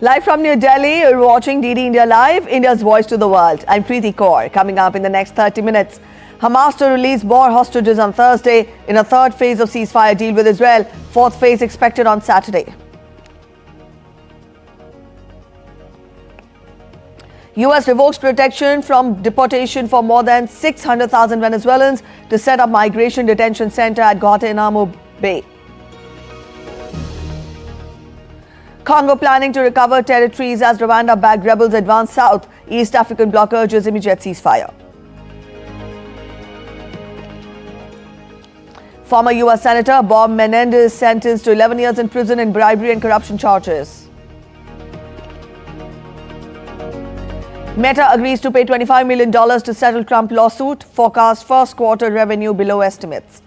Live from New Delhi, you're watching DD India Live, India's voice to the world. I'm Preeti Kaur. Coming up in the next 30 minutes, Hamas to release more hostages on Thursday in a third phase of ceasefire deal with Israel. Fourth phase expected on Saturday. U.S. revokes protection from deportation for more than 600,000 Venezuelans to set up migration detention center at Guantanamo Bay. Congo planning to recover territories as Rwanda-backed rebels advance south. East African bloc urges immediate ceasefire. Former U.S. Senator Bob Menendez sentenced to 11 years in prison in bribery and corruption charges. Meta agrees to pay $25 million to settle Trump lawsuit. Forecast first quarter revenue below estimates.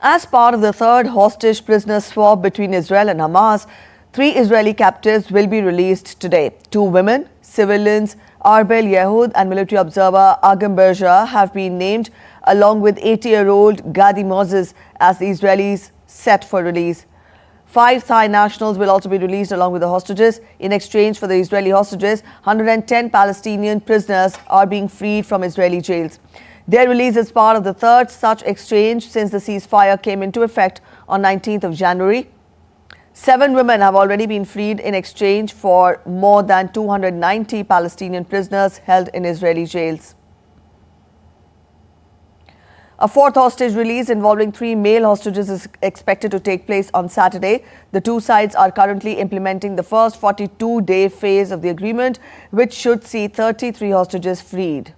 As part of the third hostage prisoner swap between Israel and Hamas, 3 Israeli captives will be released today. 2 women, civilians, Arbel Yehud and military observer Agam Berja have been named, along with 80-year-old Gadi Moses, as the Israelis set for release. 5 Thai nationals will also be released along with the hostages. In exchange for the Israeli hostages, 110 Palestinian prisoners are being freed from Israeli jails. Their release is part of the third such exchange since the ceasefire came into effect on 19th of January. 7 women have already been freed in exchange for more than 290 Palestinian prisoners held in Israeli jails. A fourth hostage release involving 3 male hostages is expected to take place on Saturday. The 2 sides are currently implementing the first 42-day phase of the agreement, which should see 33 hostages freed.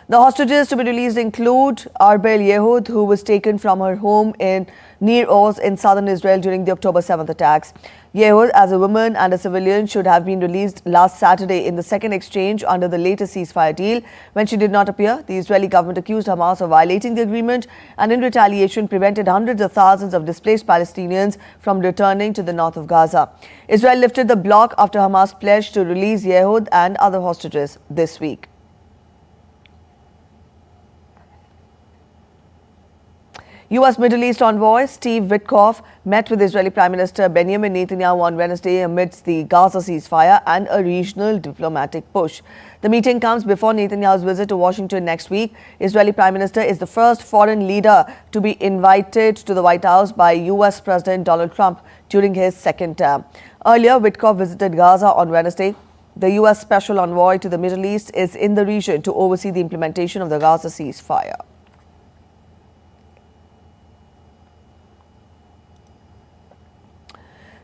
The hostages to be released include Arbel Yehud, who was taken from her home in Nir Oz in southern Israel during the October 7th attacks. Yehud, as a woman and a civilian, should have been released last Saturday in the second exchange under the latest ceasefire deal. When she did not appear, the Israeli government accused Hamas of violating the agreement and in retaliation prevented hundreds of thousands of displaced Palestinians from returning to the north of Gaza. Israel lifted the block after Hamas pledged to release Yehud and other hostages this week. U.S. Middle East envoy Steve Witkoff met with Israeli Prime Minister Benjamin Netanyahu on Wednesday amidst the Gaza ceasefire and a regional diplomatic push. The meeting comes before Netanyahu's visit to Washington next week. Israeli Prime Minister is the first foreign leader to be invited to the White House by U.S. President Donald Trump during his second term. Earlier, Witkoff visited Gaza on Wednesday. The U.S. Special Envoy to the Middle East is in the region to oversee the implementation of the Gaza ceasefire.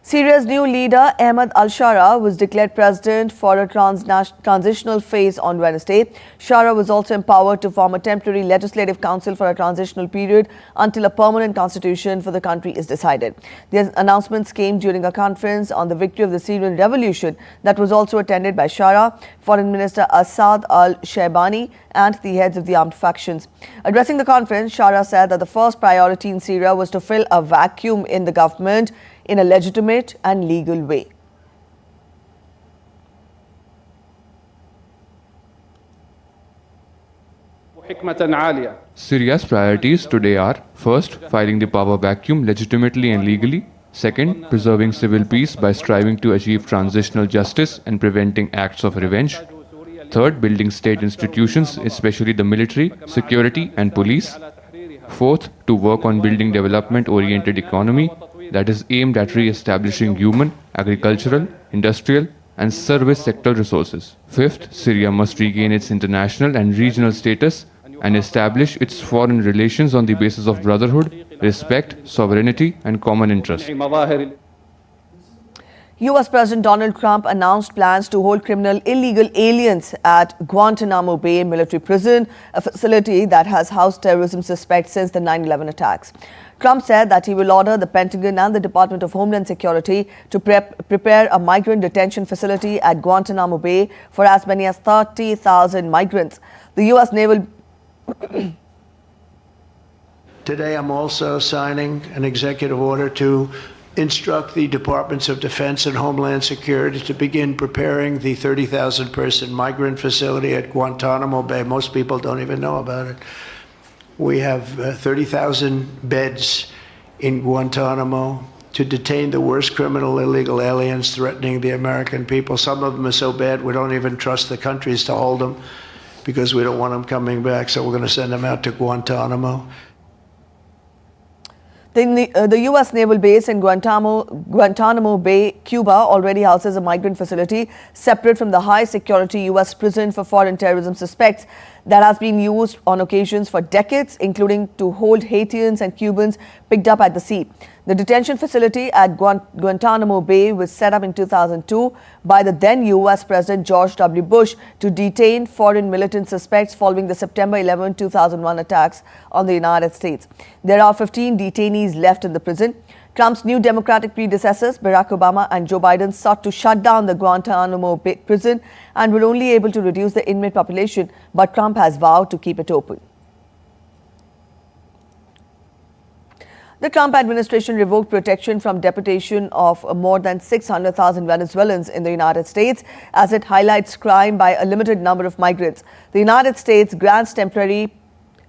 Syria's new leader, Ahmed al-Shara, was declared president for a transitional phase on Wednesday. Shara was also empowered to form a temporary legislative council for a transitional period until a permanent constitution for the country is decided. The announcements came during a conference on the victory of the Syrian revolution that was also attended by Shara, Foreign Minister Assad al-Shaibani, and the heads of the armed factions. Addressing the conference, Shara said that the first priority in Syria was to fill a vacuum in the government in a legitimate and legal way. Syria's priorities today are: first, filling the power vacuum legitimately and legally; second, preserving civil peace by striving to achieve transitional justice and preventing acts of revenge; third, building state institutions, especially the military, security and police; fourth, to work on building development-oriented economy that is aimed at re-establishing human, agricultural, industrial and service sector resources. Fifth, Syria must regain its international and regional status and establish its foreign relations on the basis of brotherhood, respect, sovereignty and common interest. U.S. President Donald Trump announced plans to hold criminal illegal aliens at Guantanamo Bay military prison, a facility that has housed terrorism suspects since the 9/11 attacks. Trump said that he will order the Pentagon and the Department of Homeland Security to prepare a migrant detention facility at Guantanamo Bay for as many as 30,000 migrants. The U.S. naval... Today, I'm also signing an executive order to instruct the Departments of Defense and Homeland Security to begin preparing the 30,000-person migrant facility at Guantanamo Bay. Most people don't even know about it. We have 30,000 beds in Guantanamo to detain the worst criminal illegal aliens threatening the American people. Some of them are so bad we don't even trust the countries to hold them because we don't want them coming back, so we're going to send them out to Guantanamo. The U.S. naval base in Guantanamo Bay, Cuba, already houses a migrant facility separate from the high-security U.S. prison for foreign terrorism suspects that has been used on occasions for decades, including to hold Haitians and Cubans picked up at the sea. The detention facility at Guantanamo Bay was set up in 2002 by the then U.S. President George W. Bush to detain foreign militant suspects following the September 11, 2001 attacks on the United States. There are 15 detainees left in the prison. Trump's new Democratic predecessors, Barack Obama and Joe Biden, sought to shut down the Guantanamo Bay prison and were only able to reduce the inmate population, but Trump has vowed to keep it open. The Trump administration revoked protection from deportation of more than 600,000 Venezuelans in the United States as it highlights crime by a limited number of migrants. The United States grants temporary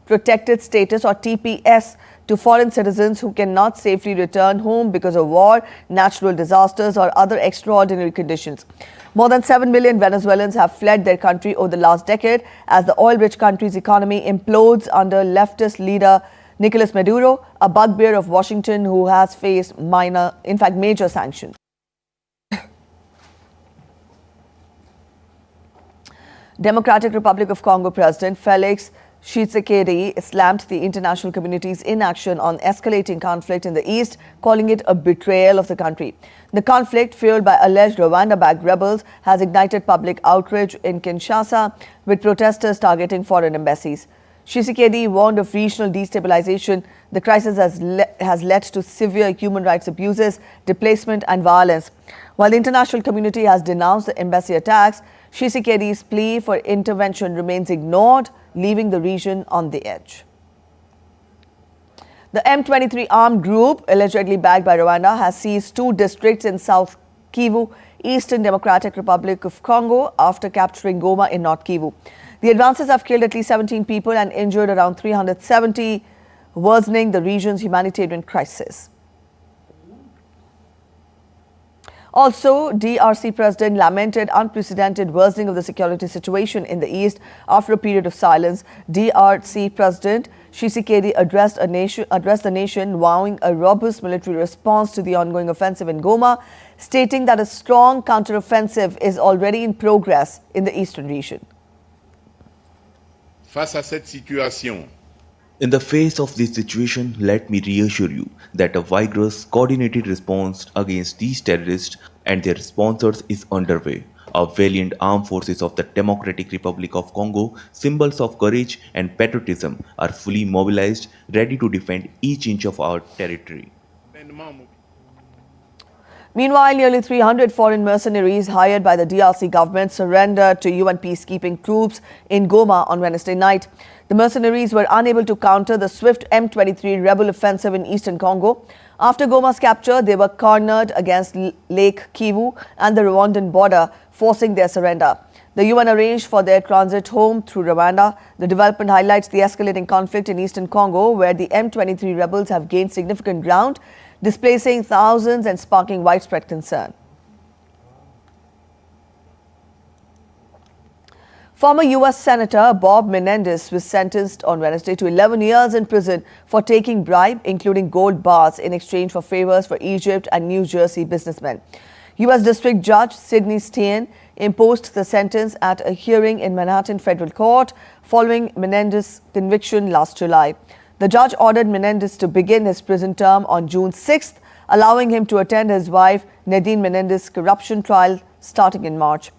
protected status or TPS to foreign citizens who cannot safely return home because of war, natural disasters or other extraordinary conditions. More than 7 million Venezuelans have fled their country over the last decade as the oil-rich country's economy implodes under leftist leader Nicolas Maduro, a bugbear of Washington who has faced major sanctions. Democratic Republic of Congo President Felix Tshisekedi slammed the international community's inaction on escalating conflict in the east, calling it a betrayal of the country. The conflict, fueled by alleged Rwanda-backed rebels, has ignited public outrage in Kinshasa, with protesters targeting foreign embassies. Tshisekedi warned of regional destabilization. The crisis has led to severe human rights abuses, displacement and violence. While the international community has denounced the embassy attacks, Tshisekedi's plea for intervention remains ignored, leaving the region on the edge. The M23 armed group, allegedly backed by Rwanda, has seized 2 districts in South Kivu, Eastern Democratic Republic of Congo, after capturing Goma in North Kivu. The advances have killed at least 17 people and injured around 370, worsening the region's humanitarian crisis. Also, DRC President lamented unprecedented worsening of the security situation in the east after a period of silence. DRC President Tshisekedi addressed the nation, vowing a robust military response to the ongoing offensive in Goma, stating that a strong counteroffensive is already in progress in the eastern region. Face à cette situation, in the face of this situation, let me reassure you that a vigorous, coordinated response against these terrorists and their sponsors is underway. Our valiant armed forces of the Democratic Republic of Congo, symbols of courage and patriotism, are fully mobilized, ready to defend each inch of our territory. Meanwhile, nearly 300 foreign mercenaries hired by the DRC government surrendered to UN peacekeeping troops in Goma on Wednesday night. The mercenaries were unable to counter the swift M23 rebel offensive in eastern Congo. After Goma's capture, they were cornered against Lake Kivu and the Rwandan border, forcing their surrender. The UN arranged for their transit home through Rwanda. The development highlights the escalating conflict in eastern Congo, where the M23 rebels have gained significant ground, displacing thousands and sparking widespread concern. Former U.S. Senator Bob Menendez was sentenced on Wednesday to 11 years in prison for taking bribe, including gold bars, in exchange for favors for Egypt and New Jersey businessmen. U.S. District Judge Sidney Steen imposed the sentence at a hearing in Manhattan Federal Court following Menendez's conviction last July. The judge ordered Menendez to begin his prison term on June 6th, allowing him to attend his wife Nadine Menendez's corruption trial starting in March.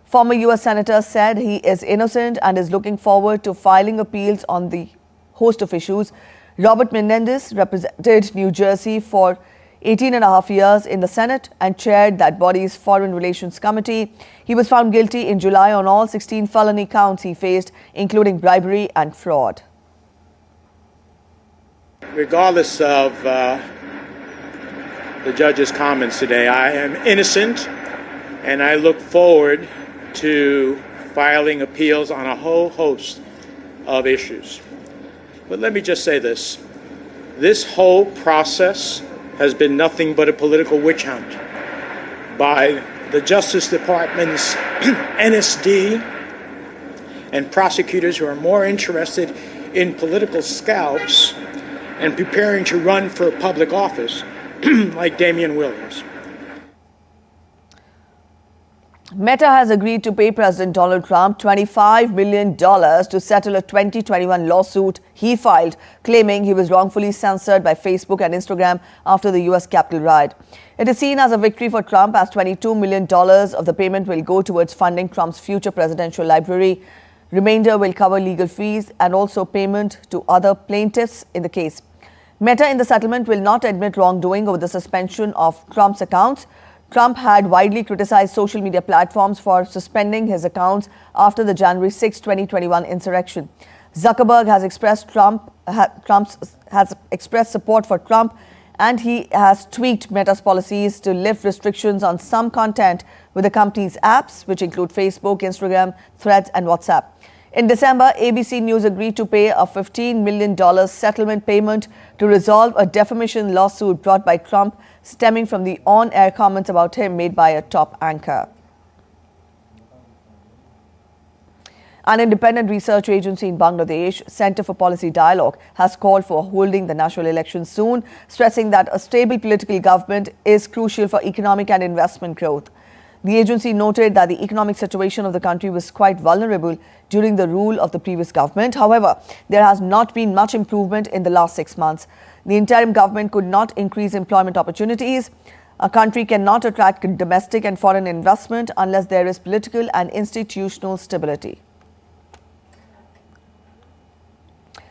Former U.S. Senator said he is innocent and is looking forward to filing appeals on the host of issues. Robert Menendez represented New Jersey for 18 and a half years in the Senate and chaired that body's Foreign Relations Committee. He was found guilty in July on all 16 felony counts he faced, including bribery and fraud. Regardless of the judge's comments today, I am innocent, and I look forward to filing appeals on a whole host of issues. But let me just say this. This whole process has been nothing but a political witch hunt by the Justice Department's NSD and prosecutors who are more interested in political scalps and preparing to run for public office like Damian Williams. Meta has agreed to pay President Donald Trump $25 million to settle a 2021 lawsuit he filed, claiming he was wrongfully censored by Facebook and Instagram after the U.S. Capitol riot. It is seen as a victory for Trump, as $22 million of the payment will go towards funding Trump's future presidential library. Remainder will cover legal fees and also payment to other plaintiffs in the case. Meta in the settlement will not admit wrongdoing over the suspension of Trump's accounts. Trump had widely criticized social media platforms for suspending his accounts after the January 6, 2021 insurrection. Zuckerberg has expressed support for Trump, and he has tweaked Meta's policies to lift restrictions on some content with the company's apps, which include Facebook, Instagram, Threads, and WhatsApp. In December, ABC News agreed to pay a $15 million settlement payment to resolve a defamation lawsuit brought by Trump, stemming from the on-air comments about him made by a top anchor. An independent research agency in Bangladesh, Center for Policy Dialogue, has called for holding the national elections soon, stressing that a stable political government is crucial for economic and investment growth. The agency noted that the economic situation of the country was quite vulnerable during the rule of the previous government. However, there has not been much improvement in the last 6 months. The interim government could not increase employment opportunities. A country cannot attract domestic and foreign investment unless there is political and institutional stability.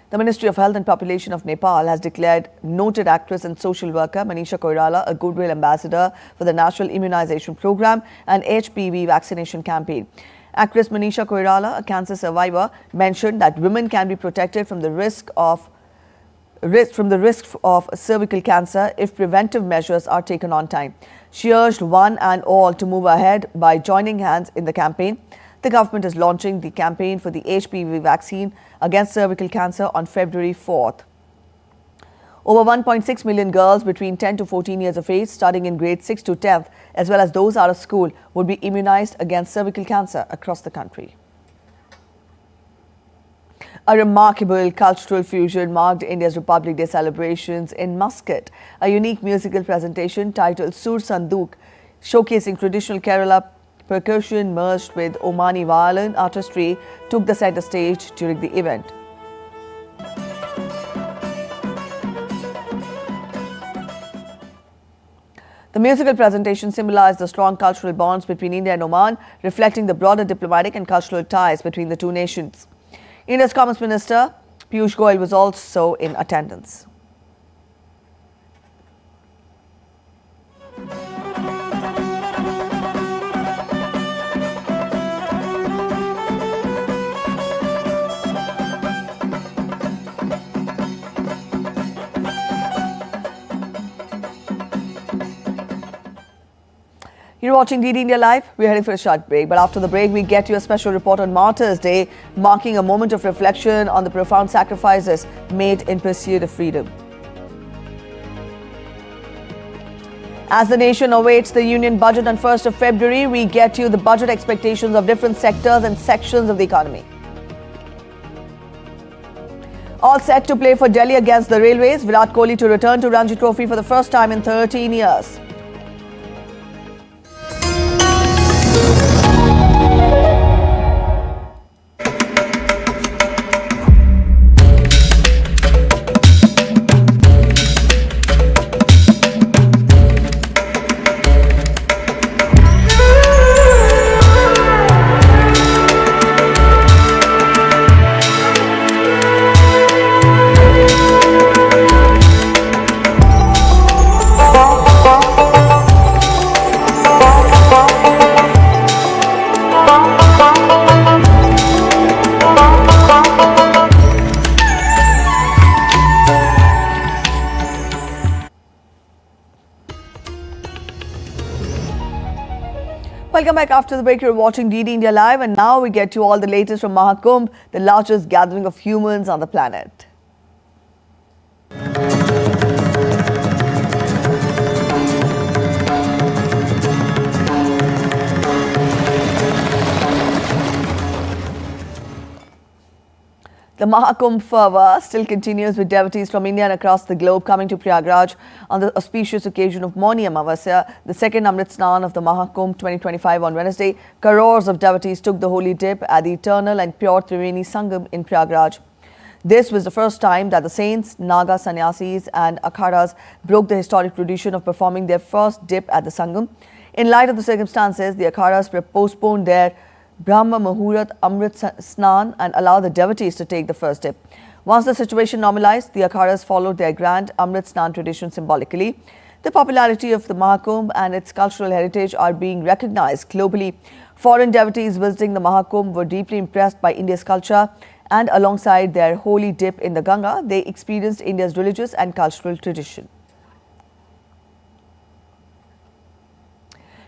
The Ministry of Health and Population of Nepal has declared noted actress and social worker Manisha Koirala a goodwill ambassador for the National Immunization Program and HPV vaccination campaign. Actress Manisha Koirala, a cancer survivor, mentioned that women can be protected from the risk of cervical cancer if preventive measures are taken on time. She urged one and all to move ahead by joining hands in the campaign. The government is launching the campaign for the HPV vaccine against cervical cancer on February 4th. Over 1.6 million girls between 10 to 14 years of age, starting in grade 6 to 10th, as well as those out of school, would be immunized against cervical cancer across the country. A remarkable cultural fusion marked India's Republic Day celebrations in Muscat. A unique musical presentation titled Sur Sanduk, showcasing traditional Kerala percussion merged with Omani violin artistry, took the center stage during the event. The musical presentation symbolized the strong cultural bonds between India and Oman, reflecting the broader diplomatic and cultural ties between the two nations. India's Commerce Minister Piyush Goyal was also in attendance. You're watching DD India Live. We're heading for a short break. But after the break, we get you a special report on Martyr's Day, marking a moment of reflection on the profound sacrifices made in pursuit of freedom. As the nation awaits the union budget on 1st of February, we get you the budget expectations of different sectors and sections of the economy. All set to play for Delhi against the Railways. Virat Kohli to return to Ranji Trophy for the first time in 13 years. Welcome back after the break. You're watching DD India Live, and now we get to all the latest from Maha Kumbh, the largest gathering of humans on the planet. The Maha Kumbh fervour still continues, with devotees from India and across the globe coming to Prayagraj on the auspicious occasion of Mauni Amavasya, the second Amrit Snan of the Maha Kumbh 2025 on Wednesday. Crores of devotees took the holy dip at the eternal and pure Triveni Sangam in Prayagraj. This was the first time that the saints, Naga sannyasis and akhadas broke the historic tradition of performing their first dip at the Sangam. In light of the circumstances, the akhadas postponed their Brahma Muhurat Amrit Snan and allow the devotees to take the first dip. Once the situation normalized, the akhadas followed their grand Amrit Snan tradition symbolically. The popularity of the Maha Kumbh and its cultural heritage are being recognized globally. Foreign devotees visiting the Maha Kumbh were deeply impressed by India's culture, and alongside their holy dip in the Ganga, they experienced India's religious and cultural tradition.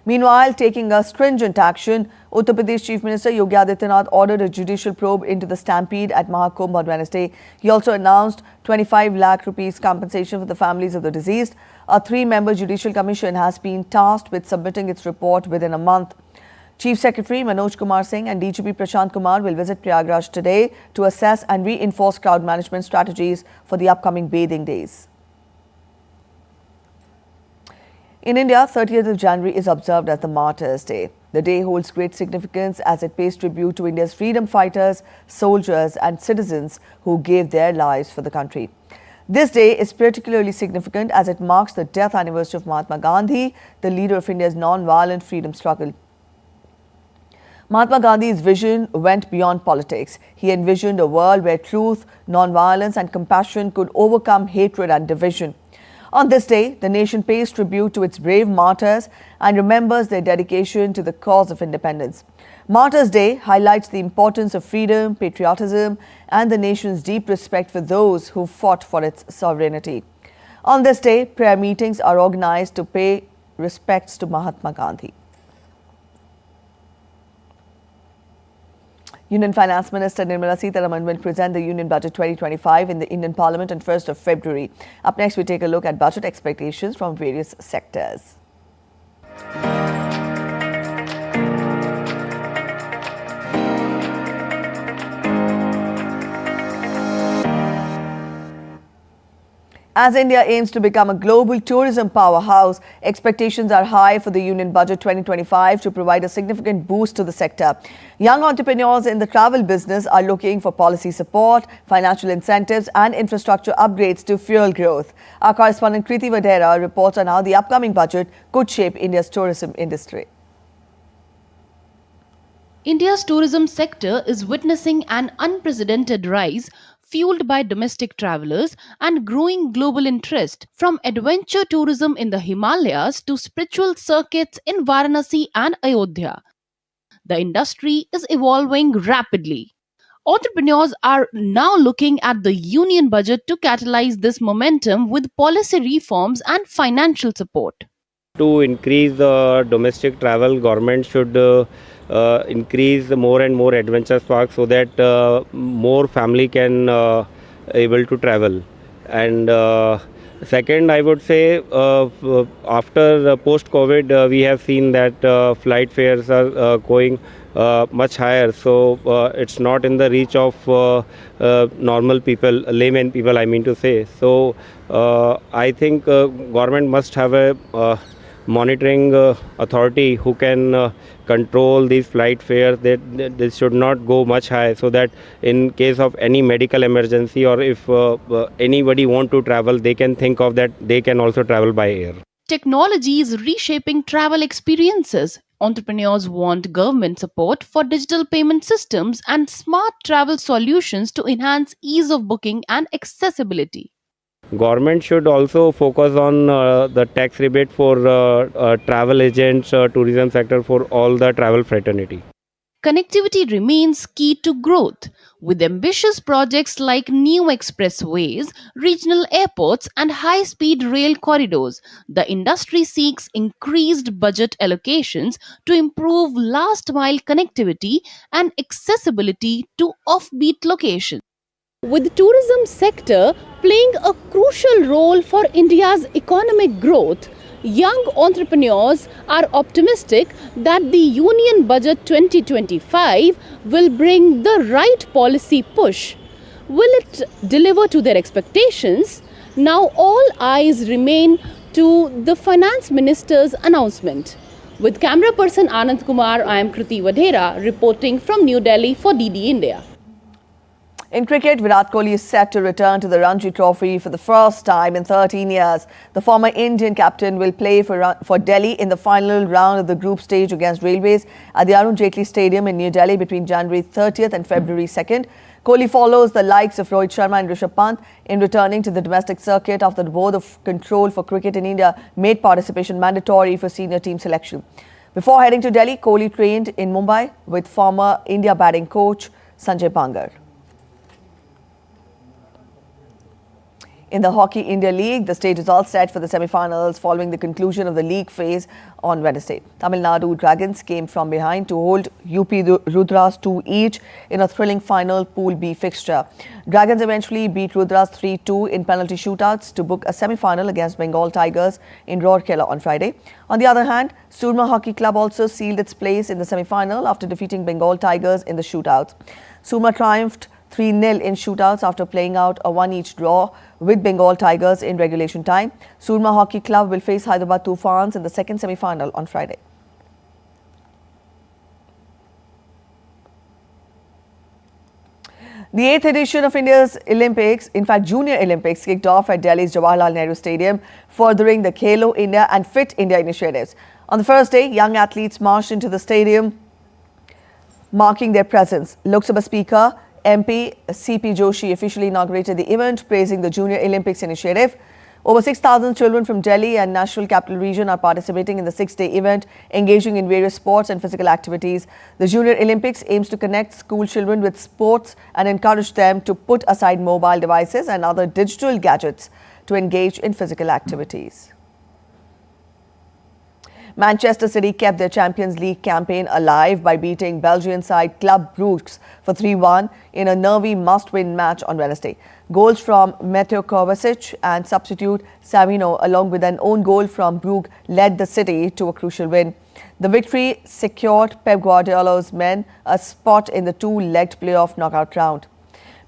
Meanwhile, taking a stringent action, Uttar Pradesh Chief Minister Yogi Adityanath ordered a judicial probe into the stampede at Maha Kumbh on Wednesday. He also announced 25 lakh rupees compensation for the families of the deceased. A 3-member judicial commission has been tasked with submitting its report within a month. Chief Secretary Manoj Kumar Singh and DGP Prashant Kumar will visit Prayagraj today to assess and reinforce crowd management strategies for the upcoming bathing days. In India, 30th of January is observed as the Martyr's Day. The day holds great significance as it pays tribute to India's freedom fighters, soldiers and citizens who gave their lives for the country. This day is particularly significant as it marks the death anniversary of Mahatma Gandhi, the leader of India's non-violent freedom struggle. Mahatma Gandhi's vision went beyond politics. He envisioned a world where truth, non-violence and compassion could overcome hatred and division. On this day, the nation pays tribute to its brave martyrs and remembers their dedication to the cause of independence. Martyrs' Day highlights the importance of freedom, patriotism, and the nation's deep respect for those who fought for its sovereignty. On this day, prayer meetings are organized to pay respects to Mahatma Gandhi. Union Finance Minister Nirmala Sitharaman will present the Union Budget 2025 in the Indian Parliament on 1st of February. Up next, we take a look at budget expectations from various sectors. As India aims to become a global tourism powerhouse, expectations are high for the Union Budget 2025 to provide a significant boost to the sector. Young entrepreneurs in the travel business are looking for policy support, financial incentives and infrastructure upgrades to fuel growth. Our correspondent Kriti Vadera reports on how the upcoming budget could shape India's tourism industry. India's tourism sector is witnessing an unprecedented rise, fueled by domestic travelers and growing global interest, from adventure tourism in the Himalayas to spiritual circuits in Varanasi and Ayodhya. The industry is evolving rapidly. Entrepreneurs are now looking at the union budget to catalyze this momentum with policy reforms and financial support. To increase the domestic travel, government should increase more and more adventure parks so that more family can able to travel. And second, I would say after post-COVID, we have seen that flight fares are going much higher. So it's not in the reach of normal people, layman people, I mean to say. So I think government must have a monitoring authority who can control these flight fares, that they should not go much high, so that in case of any medical emergency or if anybody want to travel, they can think of that they can also travel by air. Technology is reshaping travel experiences. Entrepreneurs want government support for digital payment systems and smart travel solutions to enhance ease of booking and accessibility. Government should also focus on the tax rebate for travel agents, tourism sector, for all the travel fraternity. connectivity remains key to growth. With ambitious projects like new expressways, regional airports, and high speed rail corridors, the industry seeks increased budget allocations to improve last mile connectivity and accessibility to offbeat locations. With the tourism sector playing a crucial role for India's economic growth, young entrepreneurs are optimistic that the Union Budget 2025 will bring the right policy push. Will it deliver to their expectations? Now all eyes remain to the Finance Minister's announcement. With camera person Anand Kumar, I am Kriti Vadhera reporting from New Delhi for DD India. In cricket, Virat Kohli is set to return to the Ranji Trophy for the first time in 13 years. The former Indian captain will play for Delhi in the final round of the group stage against Railways at the Arun Jaitley Stadium in New Delhi between January 30th and February 2nd. Kohli follows the likes of Rohit Sharma and Rishabh Pant in returning to the domestic circuit after the Board of Control for Cricket in India made participation mandatory for senior team selection. Before heading to Delhi, Kohli trained in Mumbai with former India batting coach Sanjay Bangar. In the Hockey India League, the stage is all set for the semi-finals following the conclusion of the league phase on Wednesday. Tamil Nadu Dragons came from behind to hold UP Rudras 2 each in a thrilling final Pool B fixture. Dragons eventually beat Rudras 3-2 in penalty shootouts to book a semi-final against Bengal Tigers in Rourkela on Friday. On the other hand, Surma Hockey Club also sealed its place in the semi-final after defeating Bengal Tigers in the shootouts. Surma triumphed 3-0 in shootouts after playing out a 1-each draw with Bengal Tigers in regulation time. Surma Hockey Club will face Hyderabad Tufans in the second semi-final on Friday. The 8th edition of India's Olympics, in fact Junior Olympics, kicked off at Delhi's Jawaharlal Nehru Stadium, furthering the Khelo India and Fit India initiatives. On the first day, young athletes marched into the stadium, marking their presence. Lok Sabha Speaker MP CP Joshi officially inaugurated the event, praising the Junior Olympics initiative. Over 6,000 children from Delhi and National Capital Region are participating in the 6-day event, engaging in various sports and physical activities. The Junior Olympics aims to connect school children with sports and encourage them to put aside mobile devices and other digital gadgets to engage in physical activities. Manchester City kept their Champions League campaign alive by beating Belgian side Club Brugge for 3-1 in a nervy must-win match on Wednesday. Goals from Mateo Kovacic and substitute Savino, along with an own goal from Brugge, led the City to a crucial win. The victory secured Pep Guardiola's men a spot in the two-legged playoff knockout round.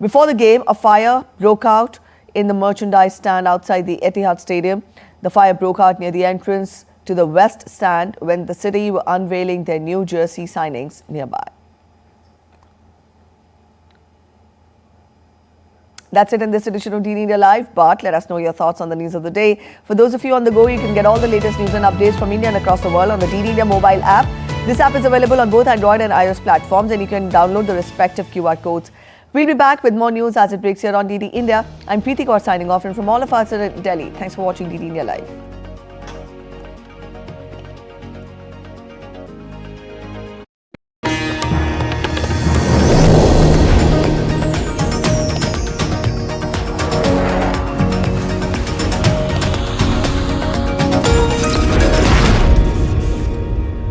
Before the game, a fire broke out in the merchandise stand outside the Etihad Stadium. The fire broke out near the entrance to the West Stand when the City were unveiling their new jersey signings nearby. That's it in this edition of DD India Live, but let us know your thoughts on the news of the day. For those of you on the go, you can get all the latest news and updates from India and across the world on the DD India mobile app. This app is available on both Android and iOS platforms, and you can download the respective QR codes. We'll be back with more news as it breaks here on DD India. I'm Preeti Kaur signing off, and from all of us in Delhi, thanks for watching DD India Live.